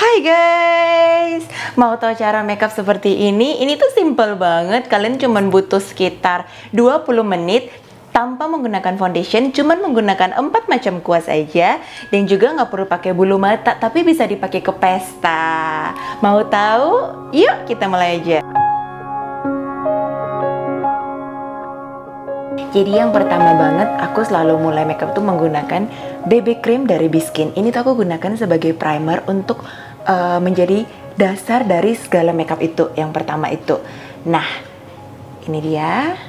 Hai guys, mau tahu cara makeup seperti ini? Ini tuh simple banget, kalian cuma butuh sekitar 20 menit tanpa menggunakan foundation, cuman menggunakan 4 macam kuas aja. Dan juga nggak perlu pakai bulu mata, tapi bisa dipakai ke pesta. Mau tahu? Yuk kita mulai aja. Jadi yang pertama banget, aku selalu mulai makeup tuh menggunakan BB cream dari Biskin. Ini tuh aku gunakan sebagai primer untuk menjadi dasar dari segala makeup itu. Yang pertama itu. Nah, ini dia.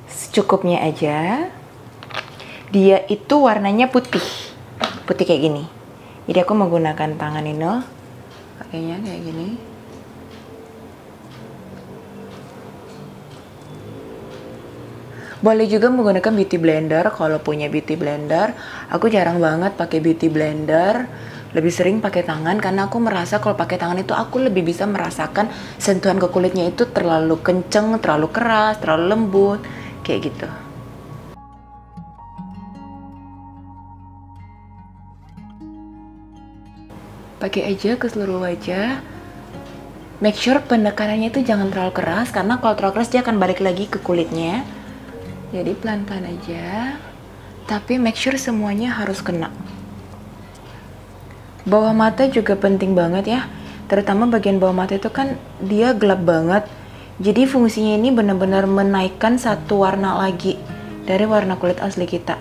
Secukupnya aja. Dia itu warnanya putih. Putih kayak gini. Jadi aku menggunakan tangan ini, pakainya kayak gini. Boleh juga menggunakan beauty blender kalau punya beauty blender. Aku jarang banget pakai beauty blender. Lebih sering pakai tangan karena aku merasa kalau pakai tangan itu aku lebih bisa merasakan sentuhan ke kulitnya itu terlalu kenceng, terlalu keras, terlalu lembut, kayak gitu. Pakai aja ke seluruh wajah. Make sure penekanannya itu jangan terlalu keras karena kalau terlalu keras dia akan balik lagi ke kulitnya. Jadi pelan-pelan aja, tapi make sure semuanya harus kena. Bawah mata juga penting banget ya, terutama bagian bawah mata itu kan dia gelap banget. Jadi fungsinya ini benar-benar menaikkan satu warna lagi dari warna kulit asli kita.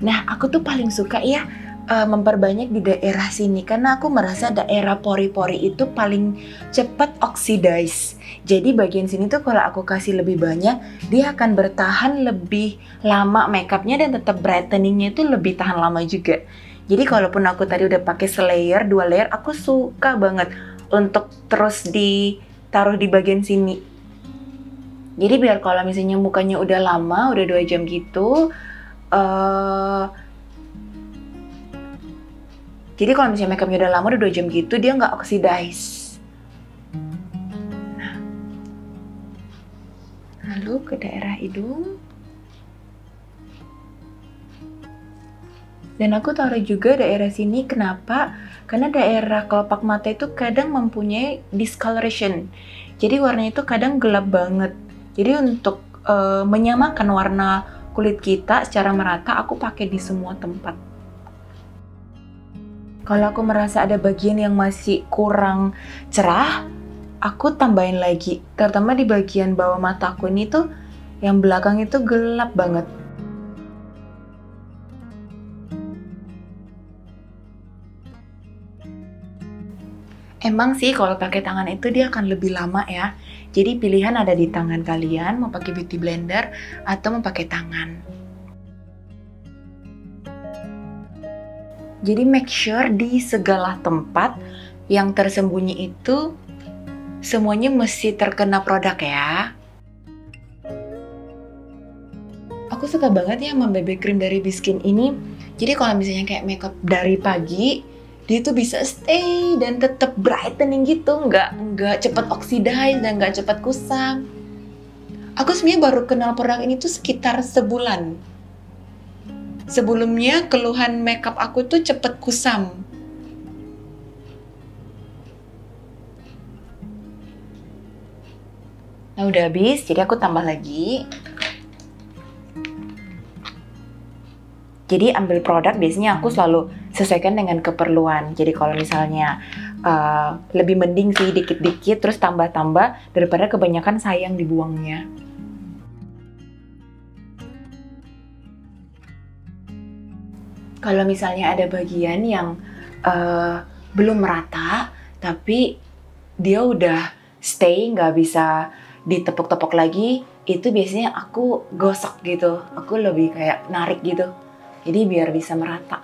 Nah, aku tuh paling suka ya memperbanyak di daerah sini karena aku merasa daerah pori-pori itu paling cepat oxidize. Jadi bagian sini tuh kalau aku kasih lebih banyak, dia akan bertahan lebih lama makeupnya dan tetap brightening-nya itu lebih tahan lama juga. Jadi kalaupun aku tadi udah pakai selayer, 2 layer, aku suka banget untuk terus ditaruh di bagian sini. Jadi biar kalau misalnya mukanya udah lama, udah 2 jam gitu, jadi kalau misalnya makeupnya udah lama, udah 2 jam gitu, dia nggak oxidize. Lalu ke daerah hidung. Dan aku taruh juga daerah sini, kenapa? Karena daerah kelopak mata itu kadang mempunyai discoloration. Jadi warnanya itu kadang gelap banget. Jadi untuk menyamakan warna kulit kita secara merata, aku pakai di semua tempat. Kalau aku merasa ada bagian yang masih kurang cerah, aku tambahin lagi. Terutama di bagian bawah mataku ini tuh, yang belakang itu gelap banget. Emang sih kalau pakai tangan itu dia akan lebih lama ya. Jadi pilihan ada di tangan kalian, mau pakai beauty blender atau mau pakai tangan. Jadi make sure di segala tempat yang tersembunyi itu semuanya mesti terkena produk ya. Aku suka banget ya sama BB cream dari Biskin ini. Jadi kalau misalnya kayak makeup dari pagi, dia tuh bisa stay dan tetap brightening gitu, nggak cepet oxidize dan nggak cepet kusam. Aku sebenarnya baru kenal produk ini tuh sekitar sebulan. Sebelumnya keluhan makeup aku tuh cepet kusam. Nah udah habis, jadi aku tambah lagi. Jadi ambil produk biasanya aku selalu sesuaikan dengan keperluan. Jadi kalau misalnya lebih mending sih dikit-dikit terus tambah-tambah daripada kebanyakan sayang dibuangnya. Kalau misalnya ada bagian yang belum merata tapi dia udah stay nggak bisa ditepuk-tepuk lagi, itu biasanya aku gosok gitu. Aku lebih kayak narik gitu. Jadi biar bisa merata.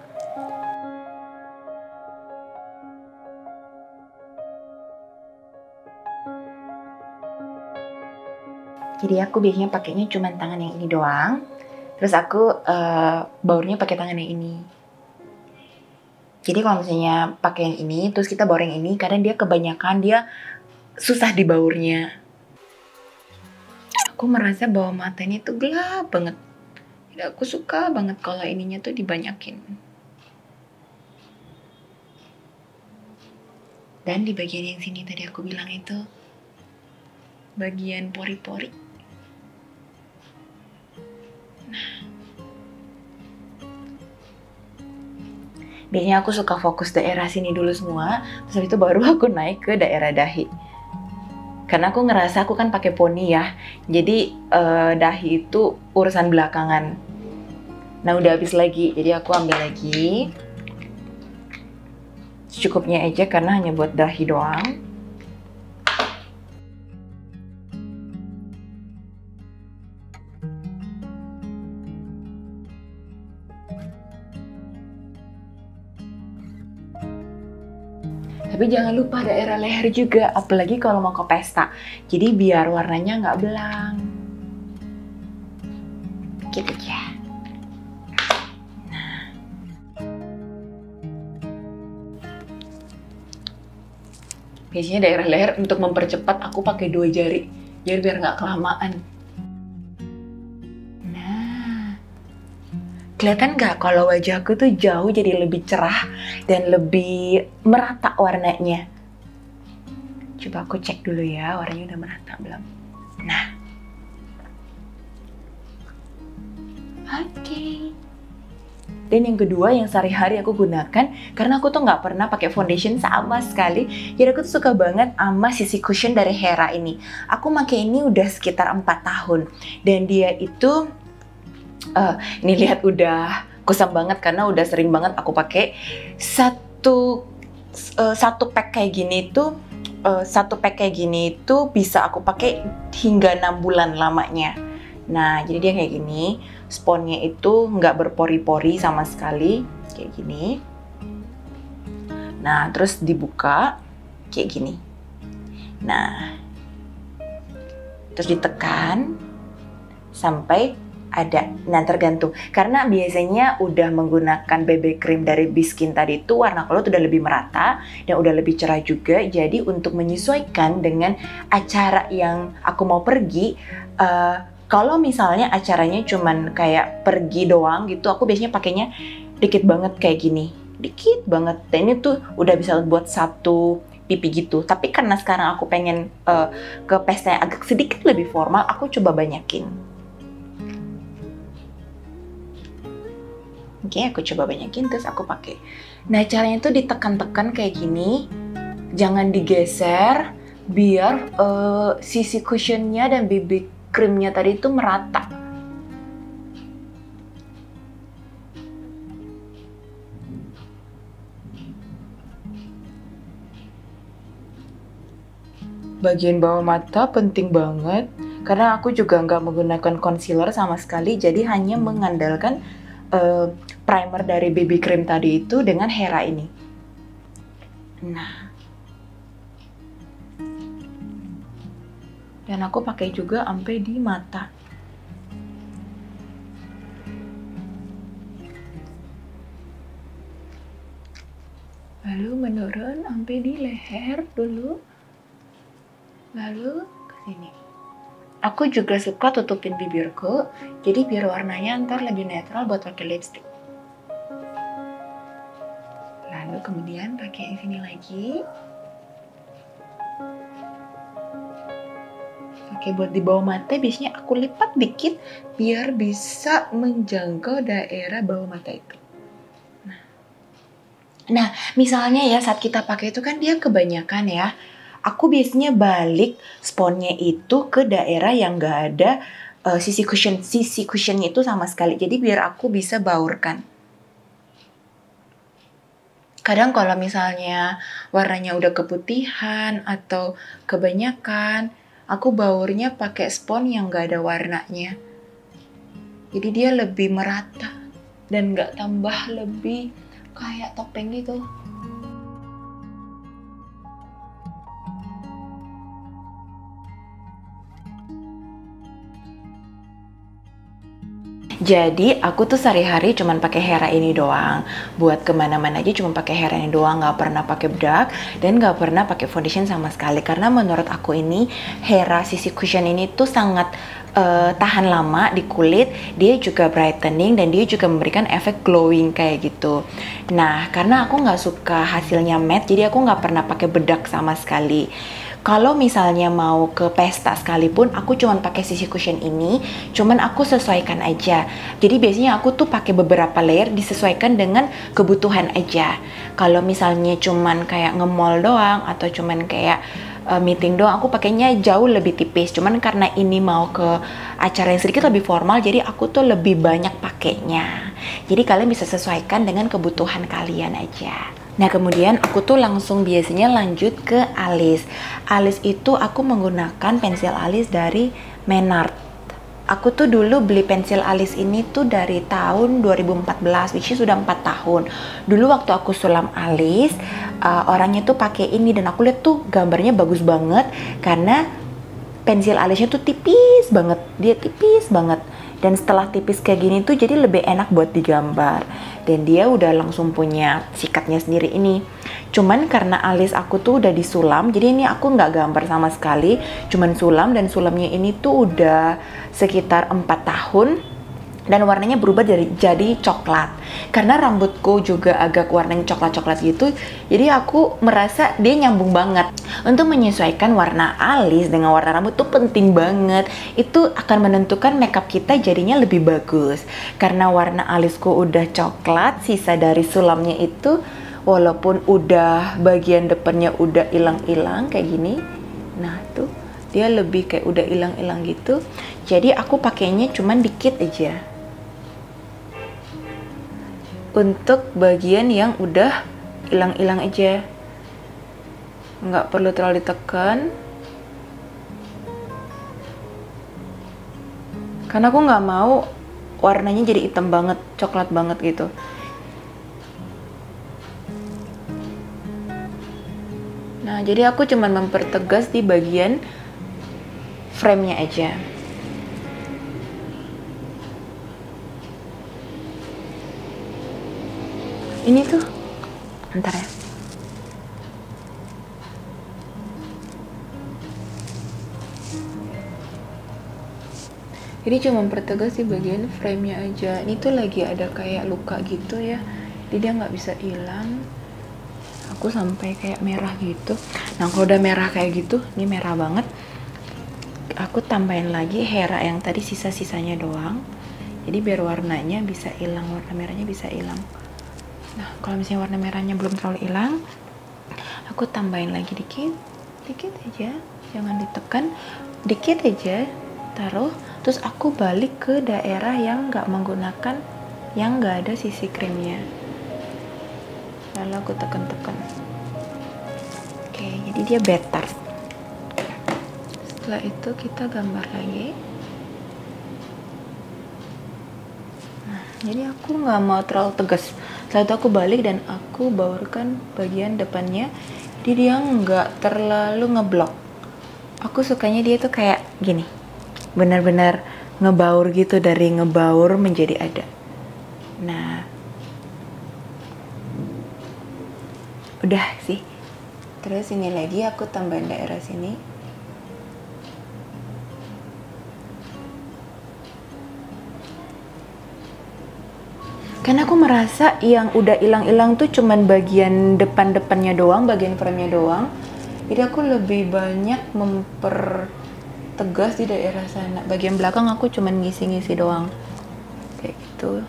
Jadi aku biasanya pakainya cuma tangan yang ini doang. Terus aku baurnya pakai tangan yang ini. Jadi kalau misalnya pakai yang ini, terus kita baur yang ini, kadang dia kebanyakan dia susah di baurnya. Aku merasa bawah mata ini tuh gelap banget. Jadi aku suka banget kalau ininya tuh dibanyakin. Dan di bagian yang sini tadi aku bilang itu bagian pori-pori. Nah, biasanya aku suka fokus daerah sini dulu semua, terus itu baru aku naik ke daerah dahi. Karena aku ngerasa aku kan pakai poni ya, jadi dahi itu urusan belakangan. Nah udah habis lagi, jadi aku ambil lagi. Secukupnya aja karena hanya buat dahi doang. Tapi jangan lupa daerah leher juga, apalagi kalau mau ke pesta. Jadi biar warnanya nggak belang. Gitu ya. Nah. Biasanya daerah leher untuk mempercepat aku pakai 2 jari. Jadi biar nggak kelamaan. Kelihatan nggak kalau wajahku tuh jauh jadi lebih cerah dan lebih merata warnanya? Coba aku cek dulu ya, warnanya udah merata belum? Nah. Oke. Dan yang kedua yang sehari-hari aku gunakan, karena aku tuh nggak pernah pakai foundation sama sekali, jadi aku tuh suka banget sama CC Cushion dari Hera ini. Aku pakai ini udah sekitar 4 tahun, dan dia itu ini lihat udah kusam banget karena udah sering banget aku pakai. Satu pack kayak gini itu bisa aku pakai hingga 6 bulan lamanya. Nah jadi dia kayak gini, sponnya itu nggak berpori-pori sama sekali kayak gini. Nah terus dibuka kayak gini. Nah terus ditekan sampai ada. Nah tergantung, karena biasanya udah menggunakan BB cream dari Biskin tadi itu warna kulit udah lebih merata dan udah lebih cerah juga. Jadi untuk menyesuaikan dengan acara yang aku mau pergi, kalau misalnya acaranya cuman kayak pergi doang gitu, aku biasanya pakainya dikit banget kayak gini, dikit banget. Dan ini tuh udah bisa buat satu pipi gitu. Tapi karena sekarang aku pengen ke pesta yang agak sedikit lebih formal, aku coba banyakin. Oke, aku coba banyakin terus aku pakai. Nah, caranya tuh ditekan-tekan kayak gini. Jangan digeser biar sisi cushionnya dan BB creamnya tadi itu merata. Bagian bawah mata penting banget karena aku juga nggak menggunakan concealer sama sekali, jadi hanya mengandalkan primer dari BB cream tadi itu dengan Hera ini. Nah, dan aku pakai juga sampai di mata. Lalu menurun sampai di leher dulu, lalu ke sini. Aku juga suka tutupin bibirku, jadi biar warnanya ntar lebih netral buat pakai lipstick. Lalu kemudian pakai yang sini lagi. Oke, buat di bawah mata biasanya aku lipat dikit biar bisa menjangkau daerah bawah mata itu. Nah, misalnya ya saat kita pakai itu kan dia kebanyakan ya. Aku biasanya balik sponnya itu ke daerah yang nggak ada sisi cushionnya itu sama sekali. Jadi biar aku bisa baurkan. Kadang kalau misalnya warnanya udah keputihan atau kebanyakan, aku baurnya pakai spon yang nggak ada warnanya. Jadi dia lebih merata dan nggak tambah lebih kayak topeng gitu. Jadi aku tuh sehari-hari cuman pakai Hera ini doang. Buat kemana-mana aja cuma pakai Hera ini doang, nggak pernah pakai bedak dan nggak pernah pakai foundation sama sekali. Karena menurut aku ini Hera CC Cushion ini tuh sangat tahan lama di kulit. Dia juga brightening dan dia juga memberikan efek glowing kayak gitu. Nah, karena aku nggak suka hasilnya matte, jadi aku nggak pernah pakai bedak sama sekali. Kalau misalnya mau ke pesta sekalipun, aku cuman pakai CC Cushion ini, cuman aku sesuaikan aja. Jadi biasanya aku tuh pakai beberapa layer disesuaikan dengan kebutuhan aja. Kalau misalnya cuman kayak nge-mall doang atau cuman kayak meeting doang, aku pakainya jauh lebih tipis. Cuman karena ini mau ke acara yang sedikit lebih formal, jadi aku tuh lebih banyak pakainya. Jadi kalian bisa sesuaikan dengan kebutuhan kalian aja. Nah, kemudian aku tuh langsung biasanya lanjut ke alis. Alis itu aku menggunakan pensil alis dari Menard. Aku tuh dulu beli pensil alis ini tuh dari tahun 2014, which is sudah 4 tahun. Dulu waktu aku sulam alis, orangnya tuh pakai ini dan aku lihat tuh gambarnya bagus banget karena pensil alisnya tuh tipis banget. Dia tipis banget. Dan setelah tipis kayak gini tuh jadi lebih enak buat digambar. Dan dia udah langsung punya sikatnya sendiri ini. Cuman karena alis aku tuh udah disulam, jadi ini aku nggak gambar sama sekali. Cuman sulam, dan sulamnya ini tuh udah sekitar 4 tahun. Dan warnanya berubah jadi coklat. Karena rambutku juga agak warnanya coklat-coklat gitu, jadi aku merasa dia nyambung banget. Untuk menyesuaikan warna alis dengan warna rambut tuh penting banget. Itu akan menentukan makeup kita jadinya lebih bagus. Karena warna alisku udah coklat, sisa dari sulamnya itu walaupun udah bagian depannya udah hilang-hilang kayak gini. Nah tuh dia lebih kayak udah hilang-hilang gitu. Jadi aku pakainya cuman dikit aja. Untuk bagian yang udah hilang-hilang aja, nggak perlu terlalu ditekan karena aku nggak mau warnanya jadi hitam banget, coklat banget gitu. Nah, jadi aku cuman mempertegas di bagian frame-nya aja. Ini tuh, bentar ya. Jadi cuma mempertegas di bagian frame-nya aja. Ini tuh lagi ada kayak luka gitu ya. Jadi dia nggak bisa hilang. Aku sampai kayak merah gitu. Nah, kalau udah merah kayak gitu, ini merah banget. Aku tambahin lagi Hera yang tadi sisa-sisanya doang. Jadi biar warnanya bisa hilang, warna merahnya bisa hilang. Nah, kalau misalnya warna merahnya belum terlalu hilang, aku tambahin lagi dikit aja, jangan ditekan, dikit aja, taruh, terus aku balik ke daerah yang nggak menggunakan, yang nggak ada sisi krimnya, lalu aku tekan-tekan. Oke, jadi dia better. Setelah itu kita gambar lagi. Nah, jadi aku nggak mau terlalu tegas. Setelah itu aku balik dan aku baurkan bagian depannya. Jadi dia nggak terlalu ngeblok. Aku sukanya dia tuh kayak gini, benar-benar ngebaur gitu, dari ngebaur menjadi ada. Nah, udah sih. Terus ini lagi aku tambahin daerah sini. Karena aku merasa yang udah hilang-hilang tuh cuman bagian depan-depannya doang, bagian frame-nya doang. Jadi aku lebih banyak mempertegas di daerah sana. Bagian belakang aku cuman ngisi-ngisi doang. Kayak gitu.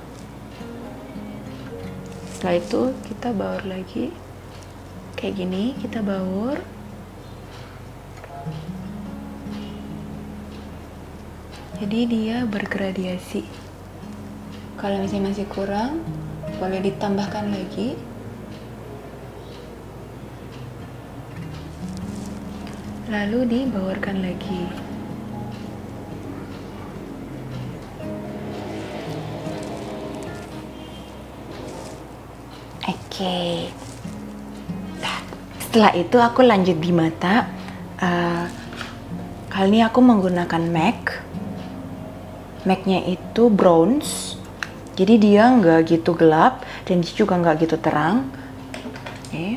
Setelah itu kita baur lagi. Kayak gini, kita baur. Jadi dia bergradiasi. Kalau misalnya masih kurang, boleh ditambahkan lagi. Lalu dibaurkan lagi. Oke. Nah, setelah itu aku lanjut di mata. Kali ini aku menggunakan MAC. MAC-nya itu bronze, jadi dia nggak gitu gelap dan dia juga nggak gitu terang. Oke.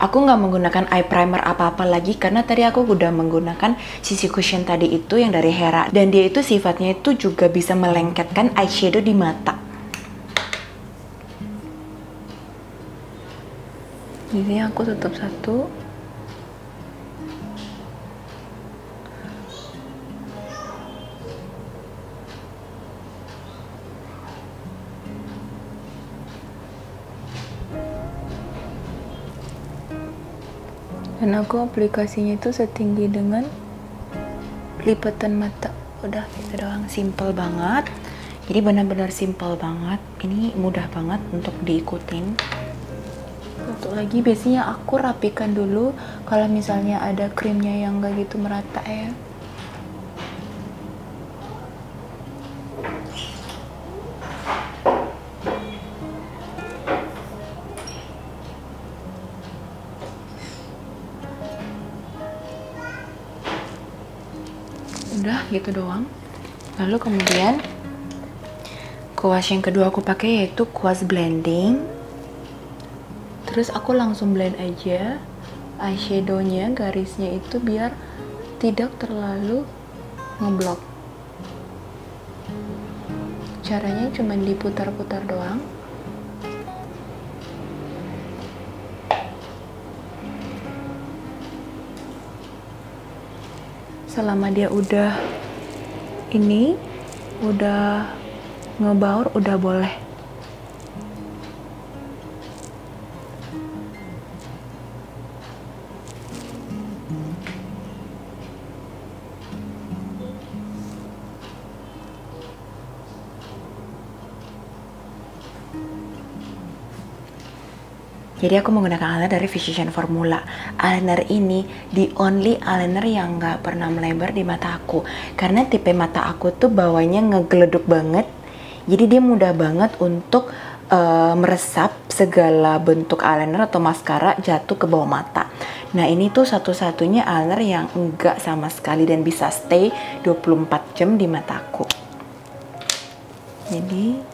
Aku nggak menggunakan eye primer apa-apa lagi karena tadi aku udah menggunakan CC Cushion tadi itu yang dari Hera, dan dia itu sifatnya itu juga bisa melengketkan eyeshadow di mata. Jadi aku tutup satu. Dan aku aplikasinya itu setinggi dengan lipatan mata. Udah gitu doang, simple banget. Jadi benar-benar simple banget. Ini mudah banget untuk diikutin. Untuk lagi biasanya aku rapikan dulu kalau misalnya ada krimnya yang gak gitu merata ya. Udah gitu doang. Lalu kemudian kuas yang kedua aku pakai yaitu kuas blending. Terus aku langsung blend aja eyeshadownya, garisnya itu biar tidak terlalu ngeblok. Caranya cuma diputar-putar doang. Selama dia udah ngebaur, udah boleh. Jadi aku menggunakan eyeliner dari Physician Formula. Eyeliner ini the only eyeliner yang nggak pernah melebar di mata aku. Karena tipe mata aku tuh bawahnya ngegeleduk banget. Jadi dia mudah banget untuk meresap segala bentuk eyeliner atau maskara jatuh ke bawah mata. Nah ini tuh satu-satunya eyeliner yang enggak sama sekali dan bisa stay 24 jam di mataku. Jadi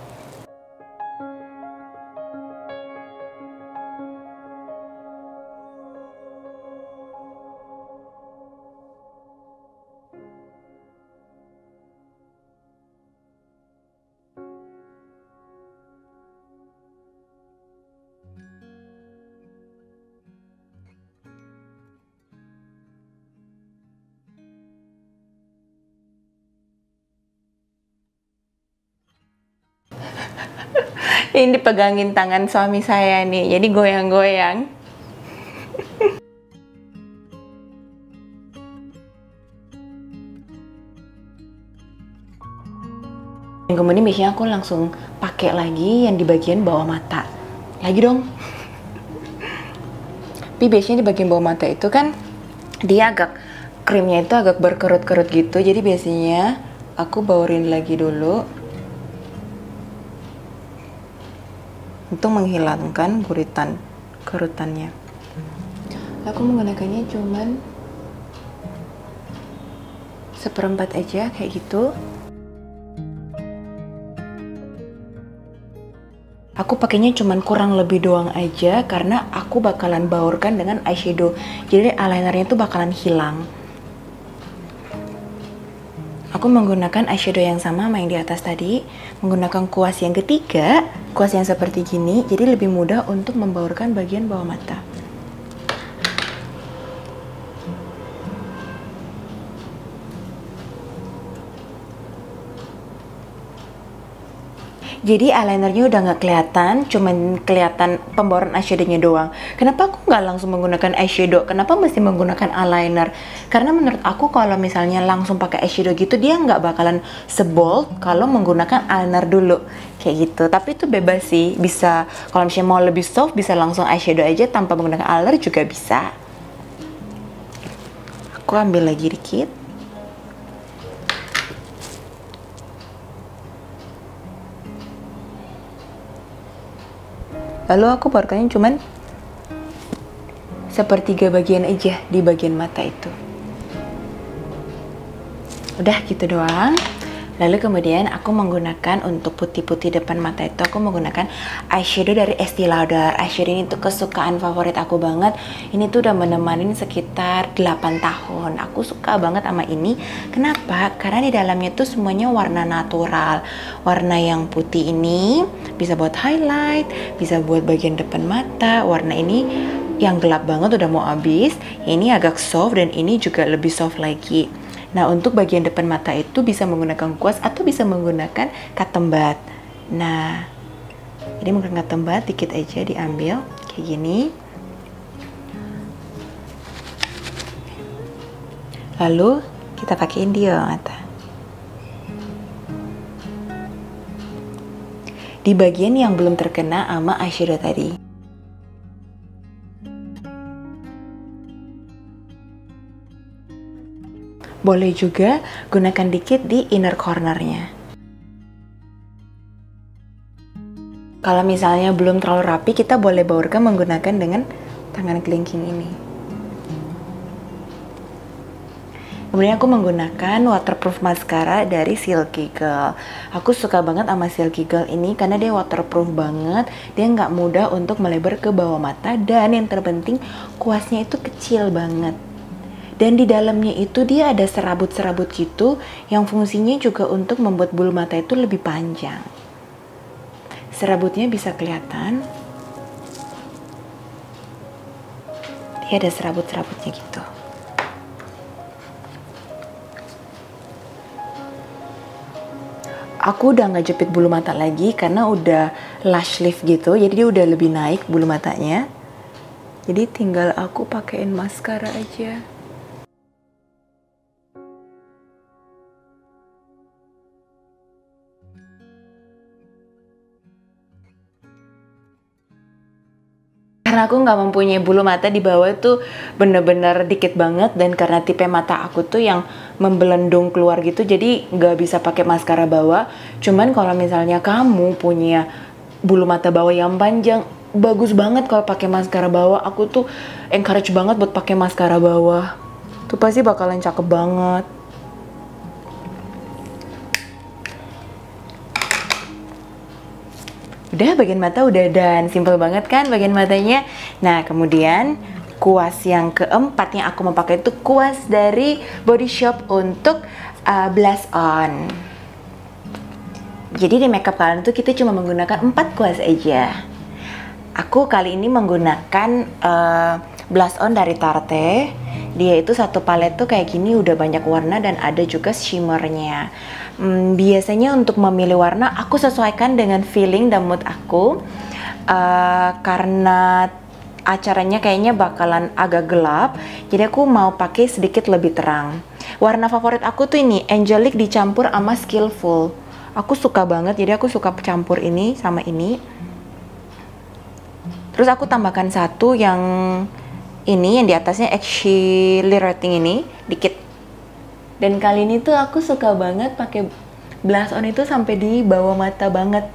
ini dipegangin tangan suami saya nih, jadi goyang-goyang. Yang kemudian biasanya aku langsung pakai lagi yang di bagian bawah mata. Lagi dong. Tapi biasanya di bagian bawah mata itu kan dia krimnya itu agak berkerut-kerut gitu. Jadi biasanya aku baurin lagi dulu untuk menghilangkan kerutannya. Aku menggunakannya cuman 1/4 aja kayak gitu. Aku pakainya cuman kurang lebih doang aja karena aku bakalan baurkan dengan eyeshadow. Jadi eyelinernya tuh bakalan hilang. Aku menggunakan eyeshadow yang sama yang di atas tadi, menggunakan kuas yang ketiga, kuas yang seperti gini, jadi lebih mudah untuk membaurkan bagian bawah mata. Jadi eyelinernya udah nggak kelihatan, cuman kelihatan pembauran eyeshadownya doang. Kenapa aku nggak langsung menggunakan eyeshadow? Kenapa mesti menggunakan eyeliner? Karena menurut aku kalau misalnya langsung pakai eyeshadow gitu, dia nggak bakalan sebold kalau menggunakan eyeliner dulu. Kayak gitu. Tapi itu bebas sih, bisa kalau misalnya mau lebih soft bisa langsung eyeshadow aja tanpa menggunakan eyeliner juga bisa. Aku ambil lagi dikit. Lalu aku baurkannya cuman 1/3 bagian aja di bagian mata itu. Udah gitu doang. Lalu kemudian aku menggunakan untuk putih-putih depan mata itu, aku menggunakan eyeshadow dari Estee Lauder. Eyeshadow ini tuh kesukaan favorit aku banget. Ini tuh udah menemani sekitar 8 tahun. Aku suka banget sama ini. Kenapa? Karena di dalamnya tuh semuanya warna natural. Warna yang putih ini bisa buat highlight, bisa buat bagian depan mata. Warna ini yang gelap banget udah mau habis. Ini agak soft dan ini juga lebih soft lagi. Nah, untuk bagian depan mata itu bisa menggunakan kuas atau bisa menggunakan cotton bud. Nah, ini menggunakan cotton bud dikit aja diambil kayak gini. Lalu kita pakein di bawah mata. Di bagian yang belum terkena sama eyeshadow tadi. Boleh juga gunakan dikit di inner cornernya. Kalau misalnya belum terlalu rapi, kita boleh baurkan menggunakan dengan tangan kelingking ini. Kemudian aku menggunakan waterproof mascara dari Silky Girl. Aku suka banget sama Silky Girl ini karena dia waterproof banget. Dia nggak mudah untuk melebar ke bawah mata dan yang terpenting kuasnya itu kecil banget. Dan di dalamnya itu dia ada serabut-serabut gitu yang fungsinya juga untuk membuat bulu mata itu lebih panjang. Serabutnya bisa kelihatan. Dia ada serabut-serabutnya gitu. Aku udah nggak jepit bulu mata lagi karena udah lash lift gitu. Jadi dia udah lebih naik bulu matanya. Jadi tinggal aku pakein maskara aja. Karena aku nggak mempunyai bulu mata di bawah itu bener-bener dikit banget, dan karena tipe mata aku tuh yang membelendung keluar gitu, jadi nggak bisa pakai maskara bawah. Cuman kalau misalnya kamu punya bulu mata bawah yang panjang, bagus banget kalau pakai maskara bawah. Aku tuh encourage banget buat pakai maskara bawah. Tuh pasti bakalan cakep banget. Udah, bagian mata udah, dan simple banget kan bagian matanya. Nah, kemudian kuas yang keempat yang aku mau pakai itu kuas dari Body Shop untuk blush on. Jadi di makeup kalian tuh kita cuma menggunakan 4 kuas aja. Aku kali ini menggunakan blush on dari Tarte. Dia itu satu palet tuh kayak gini, udah banyak warna dan ada juga shimmernya. Biasanya untuk memilih warna aku sesuaikan dengan feeling dan mood aku. Karena acaranya kayaknya bakalan agak gelap, jadi aku mau pakai sedikit lebih terang. Warna favorit aku tuh ini Angelic dicampur sama Skillful. Aku suka banget, jadi aku suka campur ini sama ini. Terus aku tambahkan satu yang ini, yang di atasnya exhilarating ini dikit. Dan kali ini tuh aku suka banget pakai blush on itu sampai di bawah mata banget.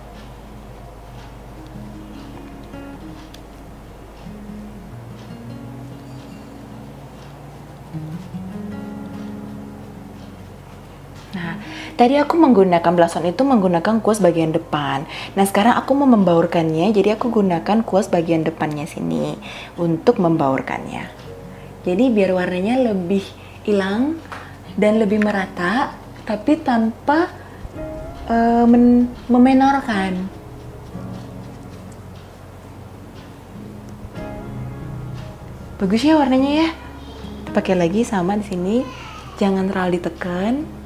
Nah, tadi aku menggunakan blush on itu menggunakan kuas bagian depan. Nah, sekarang aku mau membaurkannya, jadi aku gunakan kuas bagian depannya sini untuk membaurkannya. Jadi biar warnanya lebih hilang dan lebih merata, tapi tanpa memenorkan. Bagus ya warnanya ya. Pakai lagi sama di sini, jangan terlalu ditekan.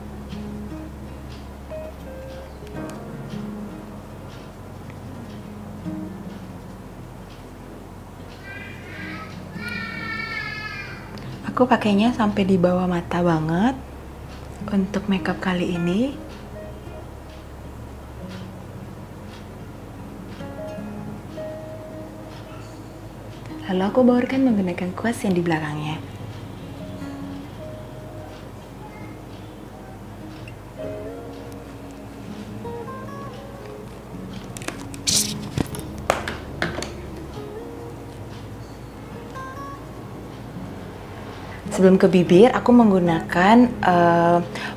Aku pakainya sampai di bawah mata banget untuk makeup kali ini. Lalu aku baurkan menggunakan kuas yang di belakangnya. Sebelum ke bibir, aku menggunakan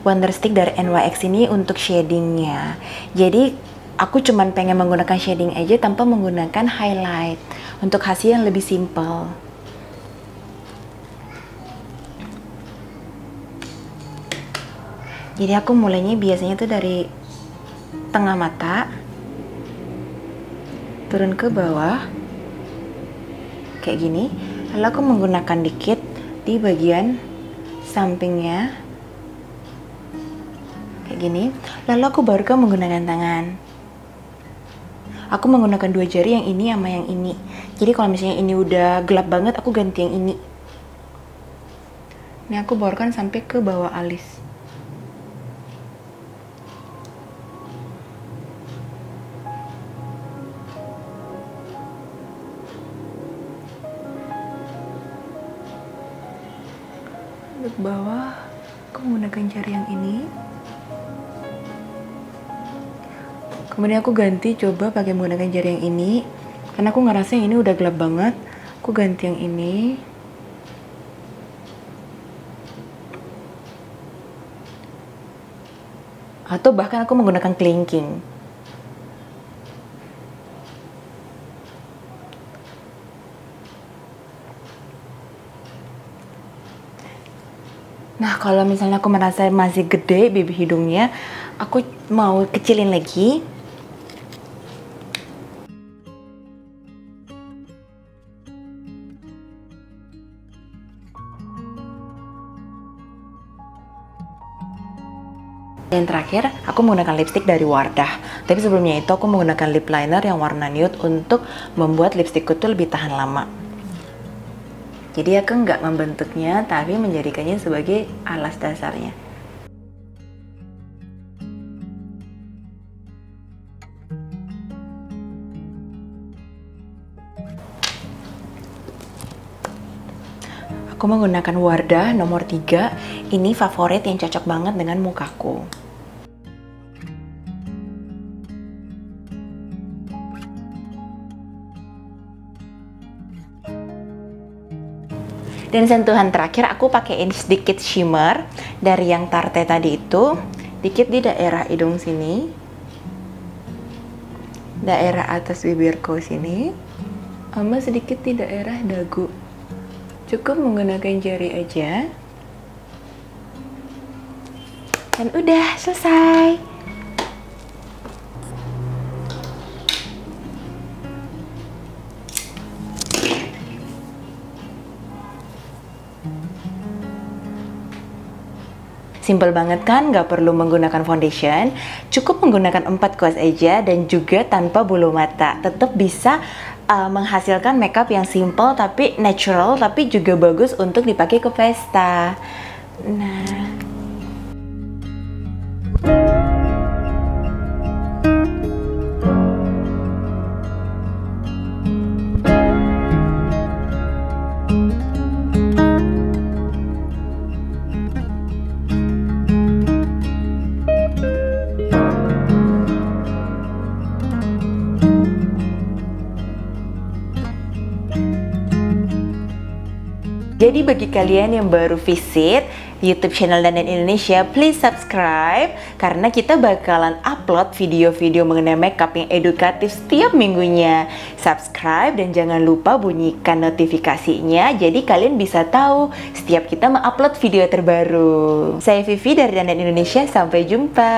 Wonder Stick dari NYX ini untuk shadingnya. Jadi aku cuman pengen menggunakan shading aja tanpa menggunakan highlight untuk hasil yang lebih simple. Jadi aku mulainya biasanya tuh dari tengah mata, turun ke bawah, kayak gini. Lalu aku menggunakan dikit di bagian sampingnya, kayak gini. Lalu aku baru menggunakan tangan. Aku menggunakan dua jari, yang ini sama yang ini. Jadi kalau misalnya ini udah gelap banget, aku ganti yang ini. Ini aku barukan sampai ke bawah alis. Ke bawah, aku menggunakan jari yang ini. Kemudian aku ganti coba pakai menggunakan jari yang ini, karena aku ngerasa yang ini udah gelap banget. Aku ganti yang ini. Atau bahkan aku menggunakan kelingking. Nah, kalau misalnya aku merasa masih gede bibir hidungnya, aku mau kecilin lagi. Dan terakhir, aku menggunakan lipstick dari Wardah. Tapi sebelumnya itu aku menggunakan lip liner yang warna nude untuk membuat lipstickku tuh lebih tahan lama. Jadi aku nggak membentuknya, tapi menjadikannya sebagai alas dasarnya. Aku menggunakan Wardah nomor 3. Ini favorit yang cocok banget dengan mukaku. Dan sentuhan terakhir aku pakaiin sedikit shimmer dari yang Tarte tadi itu, dikit di daerah hidung sini, daerah atas bibirku sini, sama sedikit di daerah dagu. Cukup menggunakan jari aja. Dan udah selesai. Simple banget kan, nggak perlu menggunakan foundation, cukup menggunakan 4 kuas aja dan juga tanpa bulu mata. Tetap bisa menghasilkan makeup yang simple tapi natural, tapi juga bagus untuk dipakai ke pesta. Nah, jadi bagi kalian yang baru visit YouTube channel Dandan Indonesia, please subscribe karena kita bakalan upload video-video mengenai makeup yang edukatif setiap minggunya. Subscribe dan jangan lupa bunyikan notifikasinya jadi kalian bisa tahu setiap kita mengupload video terbaru. Saya Vivi dari Dandan Indonesia, sampai jumpa.